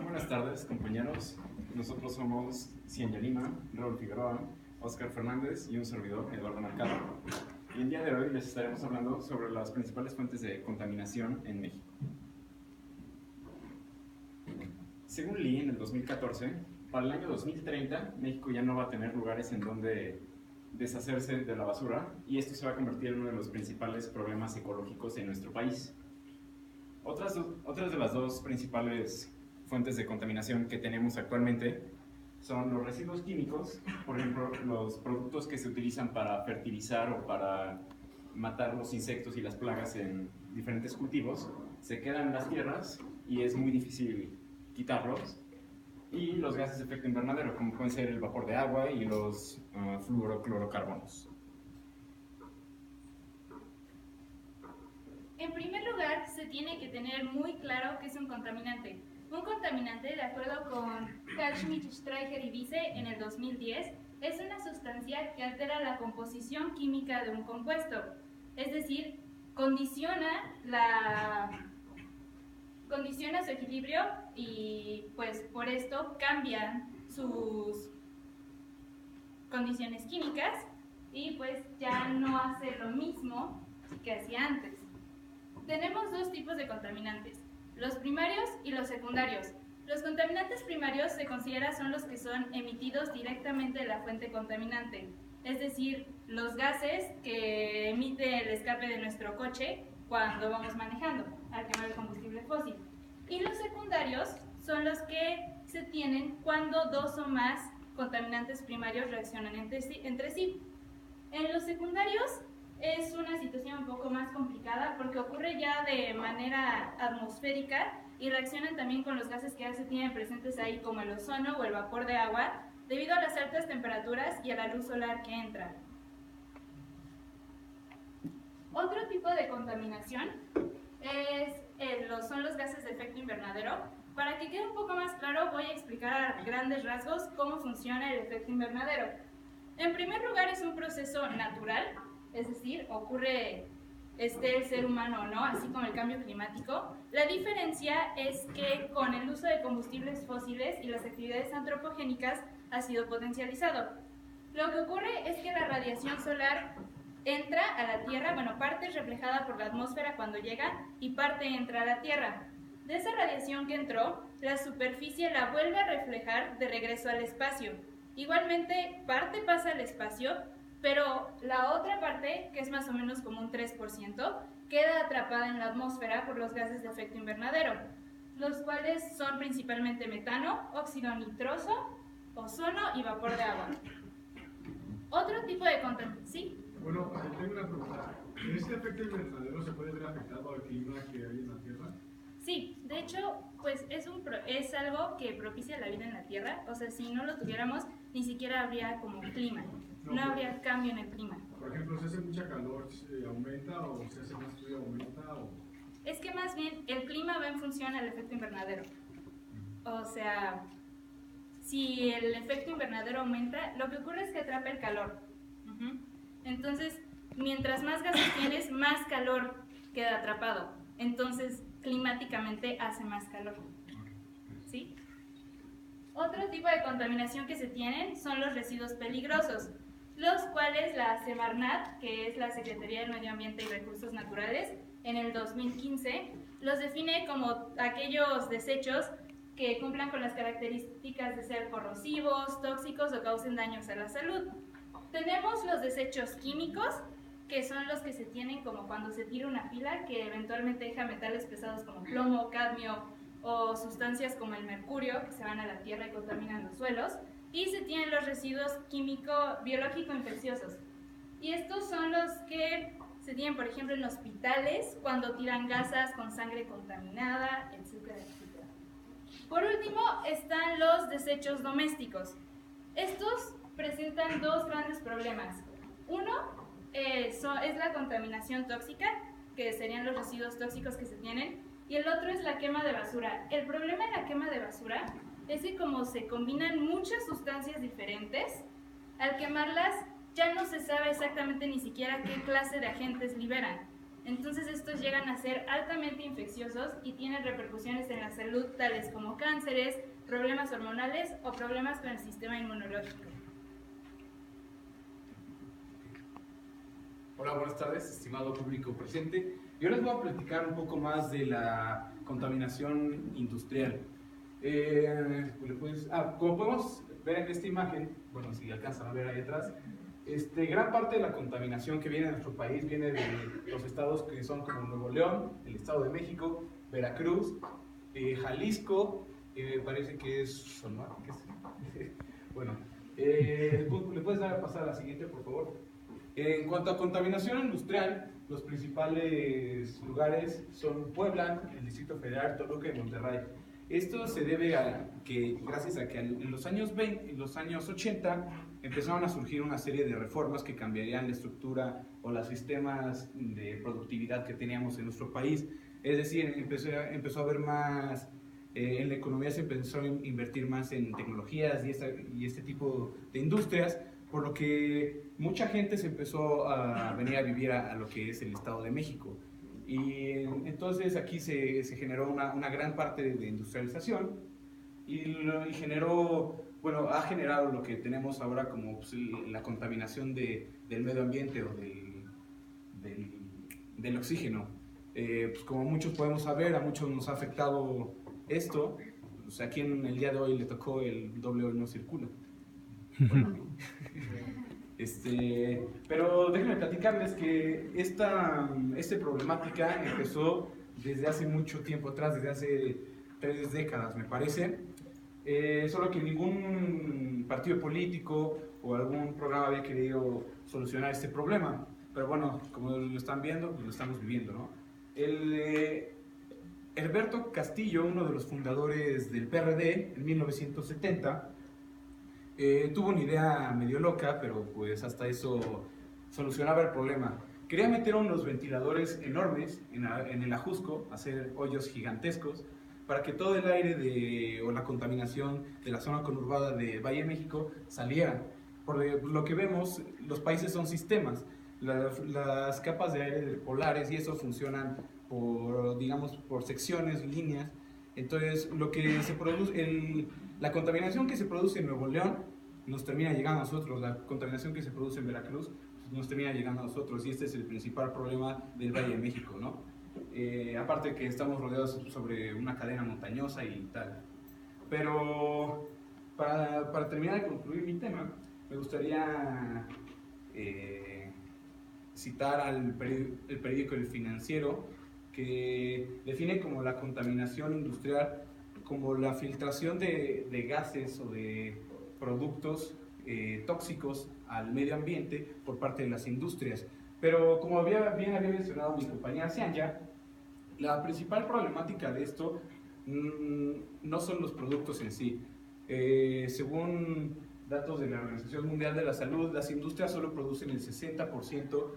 Buenas tardes, compañeros. Nosotros somos Cianya Lima, Raúl Figueroa, Óscar Fernández y un servidor, Eduardo Mercado. Y el día de hoy les estaremos hablando sobre las principales fuentes de contaminación en México. Según Lee, en el 2014, para el año 2030, México ya no va a tener lugares en donde deshacerse de la basura y esto se va a convertir en uno de los principales problemas ecológicos en nuestro país. Otras de las dos principales fuentes de contaminación que tenemos actualmente son los residuos químicos, por ejemplo, los productos que se utilizan para fertilizar o para matar los insectos y las plagas en diferentes cultivos, se quedan en las tierras y es muy difícil quitarlos. Y los gases de efecto invernadero, como pueden ser el vapor de agua y los fluoroclorocarbonos. En primer lugar, se tiene que tener muy claro qué es un contaminante. Un contaminante, de acuerdo con Carl Schmitt, Streicher y Wiese en el 2010, es una sustancia que altera la composición química de un compuesto, es decir, condiciona su equilibrio y pues por esto cambian sus condiciones químicas y pues ya no hace lo mismo que hacía antes. Tenemos dos tipos de contaminantes, los primarios y los secundarios. Los contaminantes primarios se considera son los que son emitidos directamente de la fuente contaminante, es decir, los gases que emite el escape de nuestro coche cuando vamos manejando al quemar el combustible fósil. Y los secundarios son los que se tienen cuando dos o más contaminantes primarios reaccionan entre sí. En los secundarios es una situación un poco más complicada porque ocurre ya de manera atmosférica y reaccionan también con los gases que ya se tienen presentes ahí como el ozono o el vapor de agua debido a las altas temperaturas y a la luz solar que entra. Otro tipo de contaminación son los gases de efecto invernadero. Para que quede un poco más claro voy a explicar a grandes rasgos cómo funciona el efecto invernadero. En primer lugar es un proceso natural, es decir, ocurre el ser humano o no, así como el cambio climático. La diferencia es que con el uso de combustibles fósiles y las actividades antropogénicas ha sido potencializado. Lo que ocurre es que la radiación solar entra a la Tierra, parte es reflejada por la atmósfera cuando llega y parte entra a la Tierra. De esa radiación que entró, la superficie la vuelve a reflejar de regreso al espacio. Igualmente, parte pasa al espacio, pero la otra parte, que es más o menos como un 3%, queda atrapada en la atmósfera por los gases de efecto invernadero, los cuales son principalmente metano, óxido nitroso, ozono y vapor de agua. Otro tipo de contaminación, ¿sí? Bueno, tengo una pregunta. ¿Este efecto invernadero se puede ver afectado al clima que hay en la Tierra? Sí, de hecho, pues es algo que propicia la vida en la Tierra. O sea, si no lo tuviéramos, ni siquiera habría como clima. No habría cambio en el clima. Por ejemplo, si hace mucha calor, ¿aumenta? ¿O si hace más frío, aumenta? Es que más bien el clima va en función al efecto invernadero. O sea, si el efecto invernadero aumenta, lo que ocurre es que atrapa el calor. Entonces, mientras más gases tienes, más calor queda atrapado. Entonces, climáticamente hace más calor. ¿Sí? Otro tipo de contaminación que se tienen son los residuos peligrosos, los cuales la Semarnat, que es la Secretaría del Medio Ambiente y Recursos Naturales, en el 2015 los define como aquellos desechos que cumplan con las características de ser corrosivos, tóxicos o causen daños a la salud. Tenemos los desechos químicos, que son los que se tienen como cuando se tira una pila que eventualmente deja metales pesados como plomo, cadmio o sustancias como el mercurio que se van a la tierra y contaminan los suelos. Y se tienen los residuos biológico-infecciosos. Y estos son los que se tienen, por ejemplo, en hospitales cuando tiran gasas con sangre contaminada, etcétera, etcétera. Por último están los desechos domésticos. Estos presentan dos grandes problemas. Uno es la contaminación tóxica, que serían los residuos tóxicos que se tienen, y el otro es la quema de basura. El problema en la quema de basura es que como se combinan muchas sustancias diferentes, al quemarlas ya no se sabe exactamente ni siquiera qué clase de agentes liberan. Entonces estos llegan a ser altamente infecciosos y tienen repercusiones en la salud tales como cánceres, problemas hormonales o problemas con el sistema inmunológico. Hola, buenas tardes, estimado público presente. Yo les voy a platicar un poco más de la contaminación industrial. Como podemos ver en esta imagen, bueno, si alcanzan a ver ahí atrás, gran parte de la contaminación que viene de nuestro país viene de los estados que son como Nuevo León, el Estado de México, Veracruz, Jalisco, parece que es Sonora. Bueno, ¿le puedes dar a pasar a la siguiente, por favor? En cuanto a contaminación industrial, los principales lugares son Puebla, el Distrito Federal, Toluca y Monterrey. Esto se debe a que, gracias a que en los años 80 empezaron a surgir una serie de reformas que cambiarían la estructura o los sistemas de productividad que teníamos en nuestro país. Es decir, empezó a haber más, en la economía se empezó a invertir más en tecnologías y este tipo de industrias, por lo que mucha gente se empezó a venir a vivir a lo que es el Estado de México. Y entonces aquí se generó una gran parte de industrialización y ha generado lo que tenemos ahora como pues, la contaminación del medio ambiente o del oxígeno. Pues como muchos podemos saber, a muchos nos ha afectado esto. Pues aquí en el día de hoy le tocó el doble hoy no circula. Bueno, pero déjenme platicarles que esta problemática empezó desde hace mucho tiempo atrás, desde hace 3 décadas me parece, solo que ningún partido político o algún programa había querido solucionar este problema, pero bueno, como lo están viendo, pues lo estamos viviendo, ¿no? Herberto Castillo, uno de los fundadores del PRD en 1970, tuvo una idea medio loca, pero pues hasta eso solucionaba el problema. Quería meter unos ventiladores enormes en el Ajusco, hacer hoyos gigantescos, para que todo el aire o la contaminación de la zona conurbada de Valle de México saliera. Por lo que vemos, los países son sistemas. Las capas de aire polares y eso funcionan por secciones, líneas. Entonces, la contaminación que se produce en Nuevo León nos termina llegando a nosotros, la contaminación que se produce en Veracruz nos termina llegando a nosotros, y este es el principal problema del Valle de México, ¿no? Aparte que estamos rodeados sobre una cadena montañosa y tal. Pero para terminar de concluir mi tema, me gustaría citar el periódico El Financiero, que define como la contaminación industrial como la filtración de gases o de productos tóxicos al medio ambiente por parte de las industrias. Pero como bien había mencionado mi compañera Cianya, la principal problemática de esto no son los productos en sí. Según datos de la Organización Mundial de la Salud, las industrias solo producen el 60%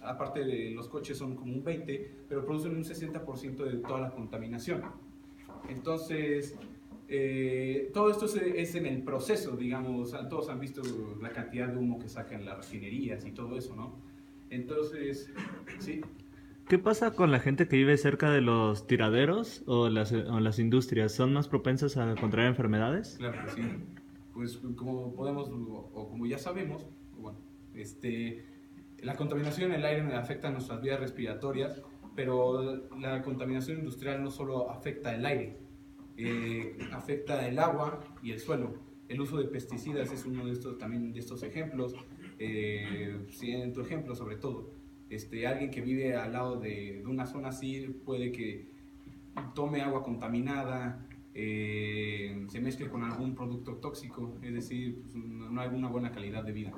aparte de los coches son como un 20%, pero producen un 60% de toda la contaminación. Entonces, todo esto es en el proceso, digamos, todos han visto la cantidad de humo que sacan las refinerías y todo eso, ¿no? Entonces, sí. ¿Qué pasa con la gente que vive cerca de los tiraderos o las industrias? ¿Son más propensas a contraer enfermedades? Claro que sí. Pues como como ya sabemos, bueno, la contaminación en el aire afecta nuestras vías respiratorias, pero la contaminación industrial no solo afecta el aire, afecta el agua y el suelo. El uso de pesticidas es uno de estos ejemplos, siento ejemplo sobre todo. Alguien que vive al lado de una zona así puede que tome agua contaminada, se mezcle con algún producto tóxico, es decir, pues, no hay una buena calidad de vida.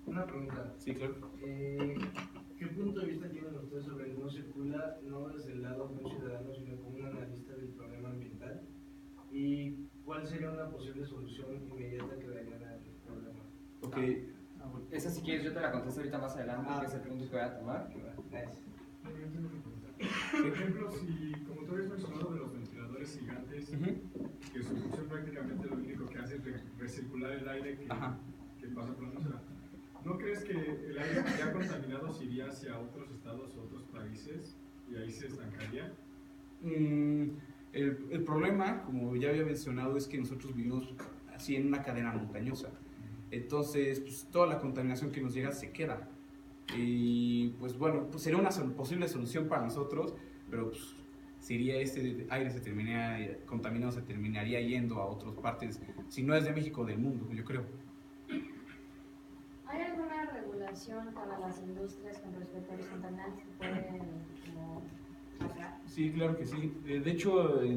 Una pregunta. Sí, claro. ¿Qué punto de vista tienen ustedes sobre el no circula, no desde el lado de un ciudadano, sino como un analista del problema ambiental? ¿Y cuál sería una posible solución inmediata que darían al problema? Ok. Esa si quieres yo te la contesto ahorita más adelante, que es el punto que voy a tomar. Gracias. Por ejemplo, si, como tú habías mencionado de los ventiladores gigantes, que su función prácticamente lo único que hace es recircular el aire que pasa por la atmósfera. ¿No crees que el aire ya contaminado se iría hacia otros estados o otros países y ahí se estancaría? El problema, como ya había mencionado, es que nosotros vivimos así en una cadena montañosa. Entonces, pues, toda la contaminación que nos llega se queda. Y pues bueno, pues sería una posible solución para nosotros, pero pues sería este aire se terminaría contaminado, se terminaría yendo a otras partes, si no es de México, del mundo, yo creo. ¿Hay alguna regulación para las industrias con respecto a los contaminantes que pueden como pasar? Sí, claro que sí. De hecho, hay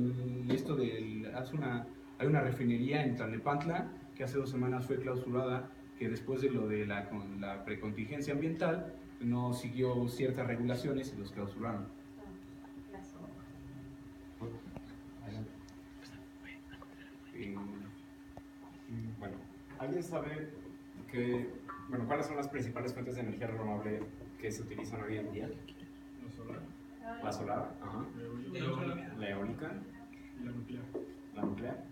una refinería en Tlalnepantla que hace 2 semanas fue clausurada, que después de lo de con la precontingencia ambiental no siguió ciertas regulaciones y los clausuraron. Gracias. Bueno, ¿alguien sabe cuáles son las principales fuentes de energía renovable que se utilizan hoy en día? ¿La solar? La solar, ajá. La eólica Y la nuclear. la nuclear.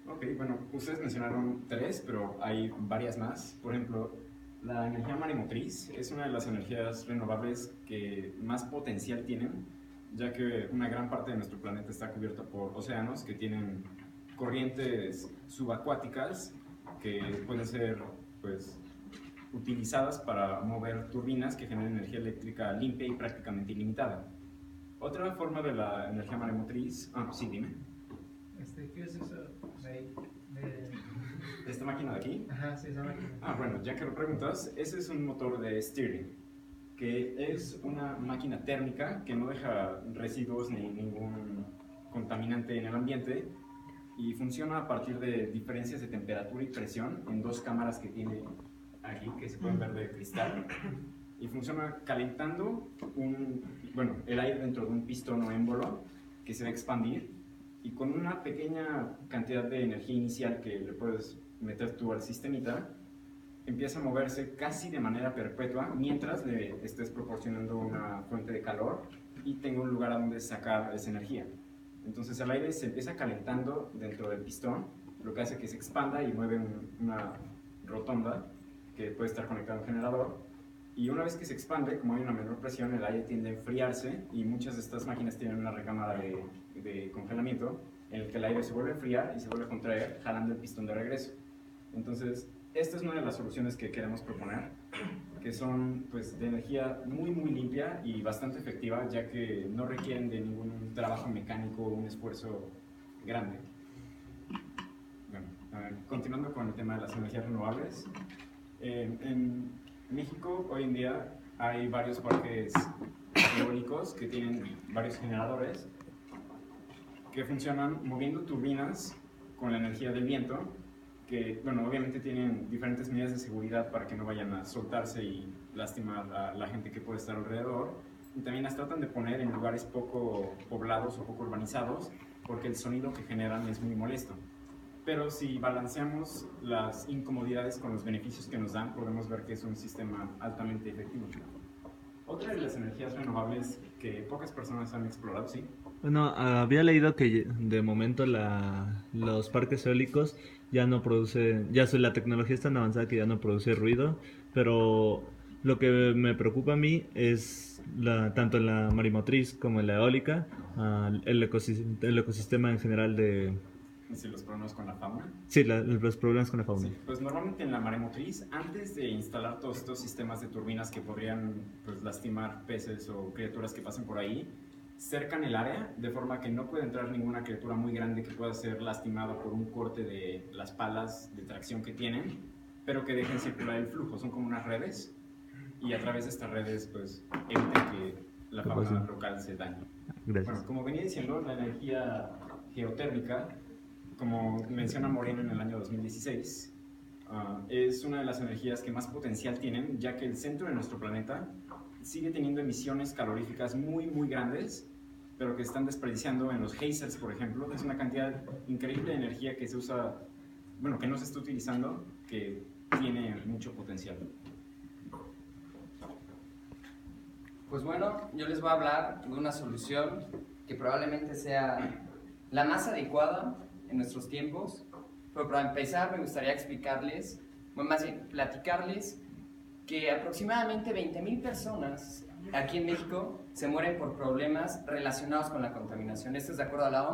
Ok, bueno, ustedes mencionaron 3, pero hay varias más. Por ejemplo, la energía maremotriz es una de las energías renovables que más potencial tienen, ya que una gran parte de nuestro planeta está cubierta por océanos que tienen corrientes subacuáticas que pueden ser pues, utilizadas para mover turbinas que generan energía eléctrica limpia y prácticamente ilimitada. Otra forma de la energía maremotriz... sí, dime. ¿Qué es eso? ¿Esta máquina de aquí? Ajá, sí, esa máquina. Bueno, ya que lo preguntas, ese es un motor de Stirling, que es una máquina térmica que no deja residuos ni ningún contaminante en el ambiente y funciona a partir de diferencias de temperatura y presión en 2 cámaras que tiene aquí, que se pueden ver de cristal, y funciona calentando el aire dentro de un pistón o émbolo que se va a expandir, y con una pequeña cantidad de energía inicial que le puedes meter tú al sistemita, empieza a moverse casi de manera perpetua mientras le estés proporcionando una fuente de calor y tenga un lugar a donde sacar esa energía. Entonces el aire se empieza calentando dentro del pistón, lo que hace que se expanda y mueve una rotonda que puede estar conectada a un generador. Y una vez que se expande, como hay una menor presión, el aire tiende a enfriarse y muchas de estas máquinas tienen una recámara de congelamiento en el que el aire se vuelve a enfriar y se vuelve a contraer, jalando el pistón de regreso. Entonces, esta es una de las soluciones que queremos proponer, que son pues, de energía muy limpia y bastante efectiva, ya que no requieren de ningún trabajo mecánico o un esfuerzo grande. Bueno, continuando con el tema de las energías renovables, en México hoy en día hay varios parques eólicos que tienen varios generadores que funcionan moviendo turbinas con la energía del viento, que obviamente tienen diferentes medidas de seguridad para que no vayan a soltarse y lastimar a la gente que puede estar alrededor, y también las tratan de poner en lugares poco poblados o poco urbanizados porque el sonido que generan es muy molesto. Pero si balanceamos las incomodidades con los beneficios que nos dan, podemos ver que es un sistema altamente efectivo. Otra de las energías renovables que pocas personas han explorado, ¿sí? Bueno, había leído que de momento los parques eólicos ya no producen, la tecnología es tan avanzada que ya no produce ruido, pero lo que me preocupa a mí es tanto en la marimotriz como en la eólica, el ecosistema en general de... Sí, los problemas con la fauna. Sí, los problemas con la fauna. Sí, pues normalmente en la maremotriz, antes de instalar todos estos sistemas de turbinas que podrían pues, lastimar peces o criaturas que pasen por ahí, cercan el área de forma que no puede entrar ninguna criatura muy grande que pueda ser lastimada por un corte de las palas de tracción que tienen, pero que dejen circular el flujo. Son como unas redes y a través de estas redes pues evitan que la fauna local se dañe. Gracias. Bueno, como venía diciendo, la energía geotérmica, como menciona Moreno en el año 2016, es una de las energías que más potencial tienen, ya que el centro de nuestro planeta sigue teniendo emisiones caloríficas muy grandes, pero que están desperdiciando en los geysers, por ejemplo. Es una cantidad increíble de energía que se usa, que no se está utilizando, que tiene mucho potencial. Pues bueno, yo les voy a hablar de una solución que probablemente sea la más adecuada en nuestros tiempos, pero para empezar me gustaría explicarles, más bien platicarles que aproximadamente 20,000 personas aquí en México se mueren por problemas relacionados con la contaminación. Esto es de acuerdo a la OMS.